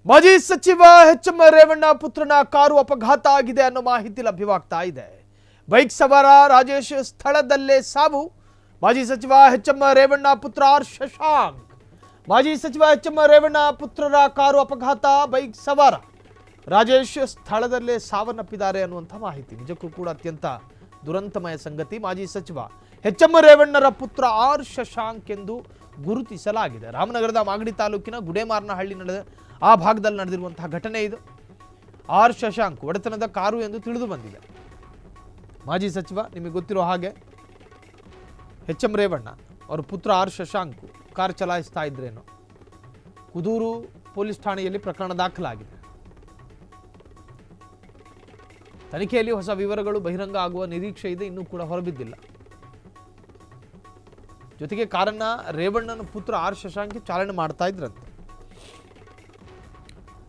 ಮಾಜಿ ಸಚಿವ ಎಚ್.ಎಂ. ರೇವಣ್ಣ ಪುತ್ರನ ಕಾರು ಅಪಘಾತ ಆಗಿದೆ ಅನ್ನೋ ಮಾಹಿತಿ ಲಭ್ಯವಾಗ್ತಾ ಇದೆ. ಬೈಕ್ ಸವಾರ ರಾಜೇಶ್ ಸ್ಥಳದಲ್ಲೇ ಸಾವು. ಮಾಜಿ ಸಚಿವ ಎಚ್.ಎಂ. ರೇವಣ್ಣ ಪುತ್ರ ಆರ್ ಶಶಾಂಕ್. ಮಾಜಿ ಸಚಿವ ಎಚ್.ಎಂ. ರೇವಣ್ಣ ಪುತ್ರರ ಕಾರು ಅಪಘಾತ, ಬೈಕ್ ಸವಾರ ರಾಜೇಶ್ ಸ್ಥಳದಲ್ಲೇ ಸಾವನ್ನಪ್ಪಿದ್ದಾರೆ ಅನ್ನುವಂಥ ಮಾಹಿತಿ. ನಿಜಕ್ಕೂ ಕೂಡ ಅತ್ಯಂತ ದುರಂತಮಯ ಸಂಗತಿ. ಮಾಜಿ ಸಚಿವ ಎಚ್.ಎಂ. ರೇವಣ್ಣರ ಪುತ್ರ ಆರ್ ಶಶಾಂಕ್ ಎಂದು ಗುರುತಿಸಲಾಗಿದೆ. ರಾಮನಗರದ ಮಾಗಡಿ ತಾಲೂಕಿನ ಗುಡೇಮಾರನಹಳ್ಳಿ ಆ ಭಾಗದಲ್ಲಿ ನಡೆದಿರುವಂತಹ ಘಟನೆ ಇದು. ಆರ್ ಶಶಾಂಕ್ ಒಡೆತನದ ಕಾರು ಎಂದು ತಿಳಿದು ಬಂದಿದೆ. ಮಾಜಿ ಸಚಿವ ನಿಮಗೆ ಗೊತ್ತಿರೋ ಹಾಗೆ ಎಚ್.ಎಂ. ರೇವಣ್ಣ ಅವರ ಪುತ್ರ ಆರ್ ಶಶಾಂಕ್ ಕಾರ್ ಚಲಾಯಿಸ್ತಾ ಇದ್ರೇನು. ಕುದೂರು ಪೊಲೀಸ್ ಠಾಣೆಯಲ್ಲಿ ಪ್ರಕರಣ ದಾಖಲಾಗಿದೆ. ತನಿಖೆಯಲ್ಲಿ ಹೊಸ ವಿವರಗಳು ಬಹಿರಂಗ ಆಗುವ ನಿರೀಕ್ಷೆ ಇದೆ, ಇನ್ನೂ ಕೂಡ ಹೊರಬಿದ್ದಿಲ್ಲ. ಜೊತೆಗೆ ಕಾರನ್ನ ರೇವಣ್ಣನ ಪುತ್ರ ಆರ್ ಶಶಾಂಕ್ ಚಾಲನೆ ಮಾಡ್ತಾ ಇದ್ರಂತೆ.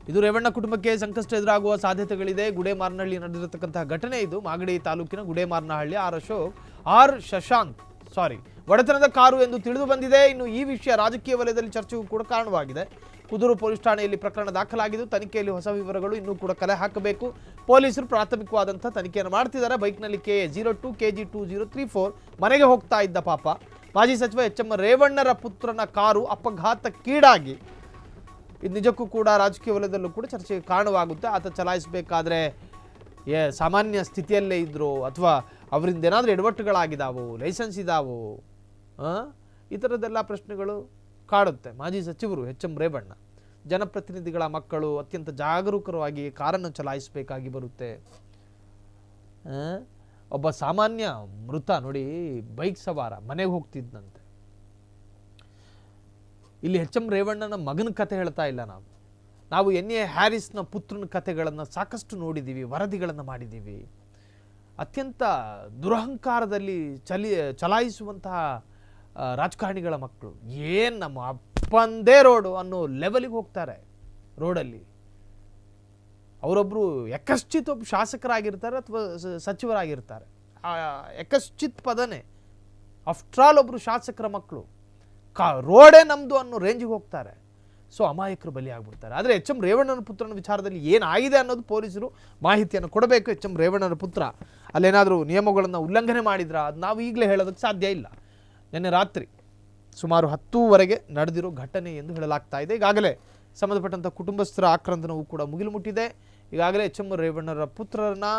ಇದು ರೇವಣ್ಣ ಕುಟುಂಬಕ್ಕೆ ಸಂಕಷ್ಟ ಎದುರಾಗುವ ಸಾಧ್ಯತೆಗಳಿದೆ. ಗುಡೇಮಾರನಹಳ್ಳಿ ನಡೆದಿರತಕ್ಕಂತಹ ಘಟನೆ ಇದು. ಮಾಗಡಿ ತಾಲೂಕಿನ ಗುಡೇಮಾರನಹಳ್ಳಿ ಆರ್ ಶಶಾಂಕ್ ಒಡೆತನದ ಕಾರು ಎಂದು ತಿಳಿದು ಬಂದಿದೆ. ಇನ್ನು ಈ ವಿಷಯ ರಾಜಕೀಯ ವಲಯದಲ್ಲಿ ಚರ್ಚೆಗೂ ಕೂಡ ಕಾರಣವಾಗಿದೆ. ಕುದೂರು ಪೊಲೀಸ್ ಠಾಣೆಯಲ್ಲಿ ಪ್ರಕರಣ ದಾಖಲಾಗಿದ್ದು ತನಿಖೆಯಲ್ಲಿ ಹೊಸ ವಿವರಗಳು ಇನ್ನೂ ಕೂಡ ಕಲೆ ಹಾಕಬೇಕು. ಪೊಲೀಸರು ಪ್ರಾಥಮಿಕವಾದಂಥ ತನಿಖೆಯನ್ನು ಮಾಡ್ತಿದ್ದಾರೆ. ಬೈಕ್ನಲ್ಲಿ KA02 KG2034 ಮನೆಗೆ ಹೋಗ್ತಾ ಇದ್ದ ಪಾಪ ಮಾಜಿ ಸಚಿವ ಎಚ್.ಎಂ. ರೇವಣ್ಣರ ಪುತ್ರನ ಕಾರು ಅಪಘಾತಕ್ಕೀಡಾಗಿ ಇದು ನಿಜಕ್ಕೂ ಕೂಡ ರಾಜಕೀಯ ವಲಯದಲ್ಲೂ ಕೂಡ ಚರ್ಚೆಗೆ ಕಾರಣವಾಗುತ್ತೆ. ಆತ ಚಲಾಯಿಸಬೇಕಾದ್ರೆ ಸಾಮಾನ್ಯ ಸ್ಥಿತಿಯಲ್ಲೇ ಇದ್ರು ಅಥವಾ ಅವರಿಂದ ಏನಾದರೂ ಎಡವಟ್ಟುಗಳಾಗಿದ್ದಾವೋ, ಲೈಸೆನ್ಸ್ ಇದ್ದಾವೋ, ಈ ಥರದ್ದೆಲ್ಲ ಪ್ರಶ್ನೆಗಳು ಕಾಡುತ್ತೆ. ಮಾಜಿ ಸಚಿವರು ಎಚ್.ಎಂ. ರೇವಣ್ಣ ಜನಪ್ರತಿನಿಧಿಗಳ ಮಕ್ಕಳು ಅತ್ಯಂತ ಜಾಗರೂಕರಾಗಿ ಕಾರನ್ನು ಚಲಾಯಿಸಬೇಕಾಗಿ ಬರುತ್ತೆ. ಒಬ್ಬ ಸಾಮಾನ್ಯ ಮೃತ ನೋಡಿ, ಬೈಕ್ ಸವಾರ ಮನೆಗೆ ಹೋಗ್ತಿದ್ದಂತೆ. ಇಲ್ಲಿ ಎಚ್.ಎಂ. ರೇವಣ್ಣನ ಮಗನ ಕತೆ ಹೇಳ್ತಾ ಇಲ್ಲ ನಾವು ಎನ್.ಎ. ಹ್ಯಾರಿಸ್ನ ಪುತ್ರನ ಕತೆಗಳನ್ನು ಸಾಕಷ್ಟು ನೋಡಿದ್ದೀವಿ, ವರದಿಗಳನ್ನು ಮಾಡಿದ್ದೀವಿ. ಅತ್ಯಂತ ದುರಹಂಕಾರದಲ್ಲಿ ಚಲಾಯಿಸುವಂತಹ ರಾಜಕಾರಣಿಗಳ ಮಕ್ಕಳು ಏನು ನಮ್ಮ ಅಪ್ಪಂದೇ ರೋಡು ಅನ್ನೋ ಲೆವೆಲಿಗೆ ಹೋಗ್ತಾರೆ. ರೋಡಲ್ಲಿ ಅವರೊಬ್ಬರು ಯಕಶ್ಚಿತ್ ಒಬ್ಬ ಶಾಸಕರಾಗಿರ್ತಾರೆ ಅಥವಾ ಸಚಿವರಾಗಿರ್ತಾರೆ. ಆ ಯಕಶ್ಚಿತ್ ಪದನೇ ಆಫ್ಟರ್ ಆಲ್ ಒಬ್ಬರು ಶಾಸಕರ ಮಕ್ಕಳು ರೋಡೇ ನಮ್ಮದು ಅನ್ನೋ ರೇಂಜಿಗೆ ಹೋಗ್ತಾರೆ. ಸೊ ಅಮಾಯಕರು ಬಲಿಯಾಗ್ಬಿಡ್ತಾರೆ. ಆದರೆ ಎಚ್.ಎಂ. ರೇವಣ್ಣನ ಪುತ್ರನ ವಿಚಾರದಲ್ಲಿ ಏನಾಗಿದೆ ಅನ್ನೋದು ಪೊಲೀಸರು ಮಾಹಿತಿಯನ್ನು ಕೊಡಬೇಕು. ಎಚ್.ಎಂ. ರೇವಣ್ಣನ ಪುತ್ರ ಅಲ್ಲೇನಾದರೂ ನಿಯಮಗಳನ್ನು ಉಲ್ಲಂಘನೆ ಮಾಡಿದ್ರ ಅದು ನಾವು ಈಗಲೇ ಹೇಳೋದಕ್ಕೆ ಸಾಧ್ಯ ಇಲ್ಲ. ನಿನ್ನೆ ರಾತ್ರಿ ಸುಮಾರು 10:00ವರೆಗೆ ನಡೆದಿರೋ ಘಟನೆ ಎಂದು ಹೇಳಲಾಗ್ತಾ ಇದೆ. ಈಗಾಗಲೇ ಸಂಬಂಧಪಟ್ಟಂಥ ಕುಟುಂಬಸ್ಥರ ಆಕ್ರಂದನವೂ ಕೂಡ ಮುಗಿಲು ಮುಟ್ಟಿದೆ. ಈಗಾಗಲೇ ಎಚ್.ಎಂ. ರೇವಣ್ಣರ ಪುತ್ರರನ್ನ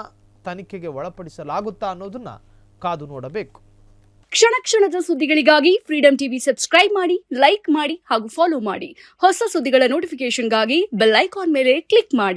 ತನಿಖೆಗೆ ಒಳಪಡಿಸಲಾಗುತ್ತಾ ಅನ್ನೋದನ್ನ ಕಾದು ನೋಡಬೇಕು. ಕ್ಷಣ ಕ್ಷಣದ ಸುದ್ದಿಗಳಿಗಾಗಿ ಫ್ರೀಡಂ ಟಿವಿ ಸಬ್ಸ್ಕ್ರೈಬ್ ಮಾಡಿ, ಲೈಕ್ ಮಾಡಿ ಹಾಗೂ ಫಾಲೋ ಮಾಡಿ. ಹೊಸ ಸುದ್ದಿಗಳ ನೋಟಿಫಿಕೇಶನ್ಗಾಗಿ ಬೆಲ್ ಐಕಾನ್ ಮೇಲೆ ಕ್ಲಿಕ್ ಮಾಡಿ.